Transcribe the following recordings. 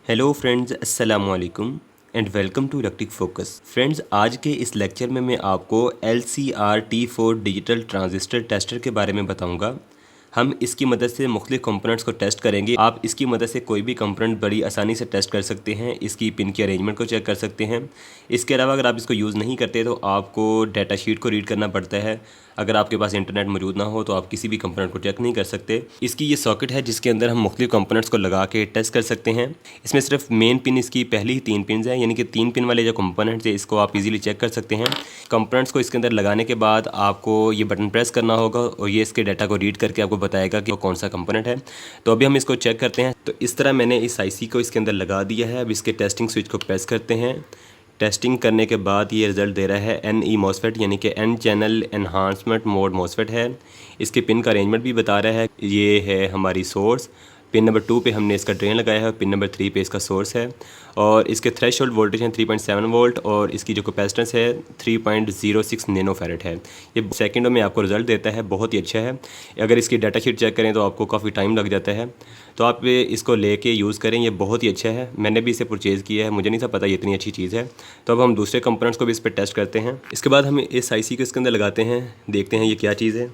Hello friends, अस्सलाम वालेकुम and welcome to Electric Focus. Friends, आज के इस लेक्चर में मैं आपको LCR-T4 डिजिटल ट्रांजिस्टर टेस्टर के बारे में बताऊंगा। हम इसकी मदद से मुख्तलिफ कंपोनेंट्स को टेस्ट करेंगे। आप इसकी मदद से कोई भी कंपोनेंट बड़ी आसानी से टेस्ट कर सकते हैं, इसकी पिन की अरेंजमेंट को चेक कर सकते हैं। इसके अलावा अगर आप इसको यूज़ नहीं करते तो आपको डाटा शीट को रीड करना पड़ता है। अगर आपके पास इंटरनेट मौजूद ना हो तो आप किसी भी कंपोनेंट को चेक नहीं कर सकते। इसकी ये सॉकेट है जिसके अंदर हम मुख्तलिफ कंपोनेंट्स को लगा के टेस्ट कर सकते हैं। इसमें सिर्फ मेन पिन इसकी पहली ही 3 पिन हैं, यानी कि 3 पिन वाले जो कंपोनेंट्स है इसको आप इजीली चेक कर सकते हैं। कंपोनेंट्स को इसके अंदर लगाने के बाद आपको ये बटन प्रेस करना होगा और ये इसके डाटा को रीड करके आपको बताएगा कि वो कौन सा कंपोनेंट है। तो अभी हम इसको चेक करते हैं। तो इस तरह मैंने इस IC को इसके अंदर लगा दिया है। अब इसके टेस्टिंग स्विच को प्रेस करते हैं। टेस्टिंग करने के बाद ये रिज़ल्ट दे रहा है NE MOSFET, यानी कि N channel enhancement mode MOSFET है। इसके पिन का अरेंजमेंट भी बता रहा है। ये है हमारी सोर्स। पिन नंबर 2 पे हमने इसका ड्रेन लगाया है, पिन नंबर 3 पे इसका सोर्स है और इसके थ्रेशोल्ड वोल्टेज हैं 3.7 वोल्ट और इसकी जो कैपेसिटेंस है 3.06 नैनो फैरेड है। ये सेकंडों में आपको रिज़ल्ट देता है, बहुत ही अच्छा है। अगर इसकी डाटा शीट चेक करें तो आपको काफ़ी टाइम लग जाता है, तो आप इसको लेके यूज़ करें, ये बहुत ही अच्छा है। मैंने भी इसे परचेज़ किया है, मुझे नहीं था पता ये इतनी अच्छी चीज़ है। तो अब हम दूसरे कंपोनेंट्स को भी इस पर टेस्ट करते हैं। इसके बाद हम इस IC को इसके अंदर लगाते हैं, देखते हैं ये क्या चीज़ है।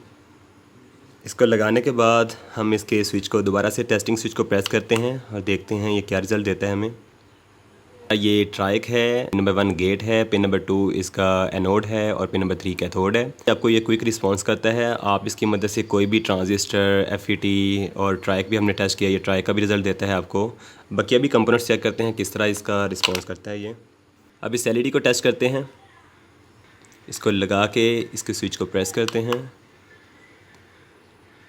इसको लगाने के बाद हम इसके स्विच को दोबारा से टेस्टिंग स्विच को प्रेस करते हैं और देखते हैं ये क्या रिज़ल्ट देता है हमें। ये ट्राइक है, पिन नंबर 1 गेट है, पिन नंबर 2 इसका एनोड है और पिन नंबर 3 कैथोड है। आपको ये क्विक रिस्पांस करता है। आप इसकी मदद से कोई भी ट्रांजिस्टर, FET और ट्राइक भी हमने टेस्ट किया, ये ट्राइक का भी रिज़ल्ट देता है आपको। बाकी अभी कंपोनेंट्स चेक करते हैं किस तरह इसका रिस्पॉन्स करता है ये। अब इस LED को टेस्ट करते हैं। इसको लगा के इसके स्विच को प्रेस करते हैं।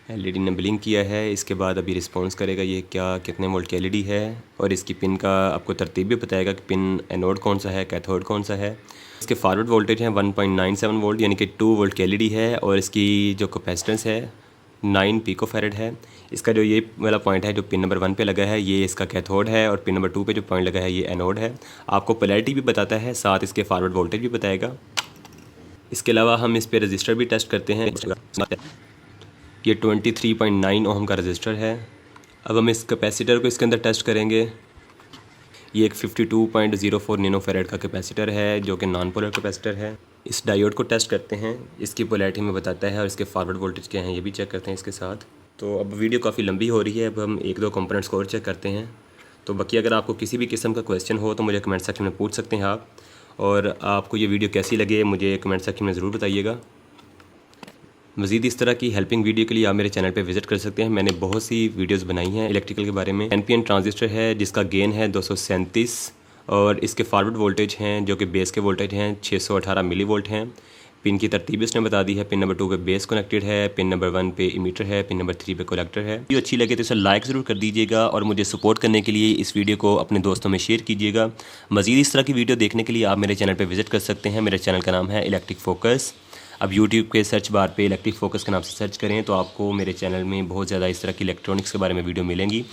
LED ने ब्लिंक किया है। इसके बाद अभी रिस्पॉन्स करेगा ये क्या कितने वोल्ट की LED है और इसकी पिन का आपको तरतीब भी बताएगा कि पिन एनोड कौन सा है, कैथोड कौन सा है। इसके फॉरवर्ड वोल्टेज है 1.97 वोल्ट, यानी कि 2 वोल्ट की LED है और इसकी जो कैपेसिटेंस है 9 पिकोफैरेड है। इसका जो ये वाला पॉइंट है जो पिन नंबर 1 पे लगा है ये इसका कैथोड है और पिन नंबर 2 पे जो पॉइंट लगा है ये एनोड है। आपको पोलैरिटी भी बताता है, साथ इसके फॉरवर्ड वोल्टेज भी बताएगा। इसके अलावा हम इस पर रजिस्टर भी टेस्ट करते हैं। ये 23.9 ओम का रजिस्टर है। अब हम इस कैपेसिटर को इसके अंदर टेस्ट करेंगे। ये एक 52.04 नैनो फैरेड का कैपेसिटर है जो कि नॉन पोलर कैपेसिटर है। इस डायोड को टेस्ट करते हैं, इसकी पोलैरिटी में बताता है और इसके फॉरवर्ड वोल्टेज क्या हैं ये भी चेक करते हैं इसके साथ। तो अब वीडियो काफ़ी लंबी हो रही है, अब हम 1-2 कंपोनेंट्स को और चेक करते हैं। तो बाकी अगर आपको किसी भी किस्म का क्वेश्चन हो तो मुझे कमेंट सेक्शन में पूछ सकते हैं आप, और आपको ये वीडियो कैसी लगे मुझे कमेंट सेक्शन में ज़रूर बताइएगा। मज़ीद इस तरह की हेल्पिंग वीडियो के लिए आप मेरे चैनल पे विज़िट कर सकते हैं। मैंने बहुत सी वीडियोस बनाई हैं इलेक्ट्रिकल के बारे में। NPN ट्रांजिस्टर है जिसका गेन है 237 और इसके फॉरवर्ड वोल्टेज हैं जो कि बेस के वोल्टेज हैं 618 मिली वोल्ट हैं। पिन की तरतीब इसने बता दी है। पिन नंबर 2 पे बेस कनेक्टेड है, पिन नंबर 1 पे इमीटर है, पिन नंबर 3 पे कलेक्टर है। वीडियो अच्छी लगे तो इसे लाइक ज़रूर कर दीजिएगा और मुझे सपोर्ट करने के लिए इस वीडियो को अपने दोस्तों में शेयर कीजिएगा। मज़ीद इस तरह की वीडियो देखने के लिए आप मेरे चैनल पर विज़िट कर सकते हैं। मेरे चैनल का नाम है इलेक्ट्रिक फोकस। अब YouTube के सर्च बार पे इलेक्ट्रिक फोकस के नाम से सर्च करें तो आपको मेरे चैनल में बहुत ज़्यादा इस तरह की इलेक्ट्रॉनिक्स के बारे में वीडियो मिलेंगी।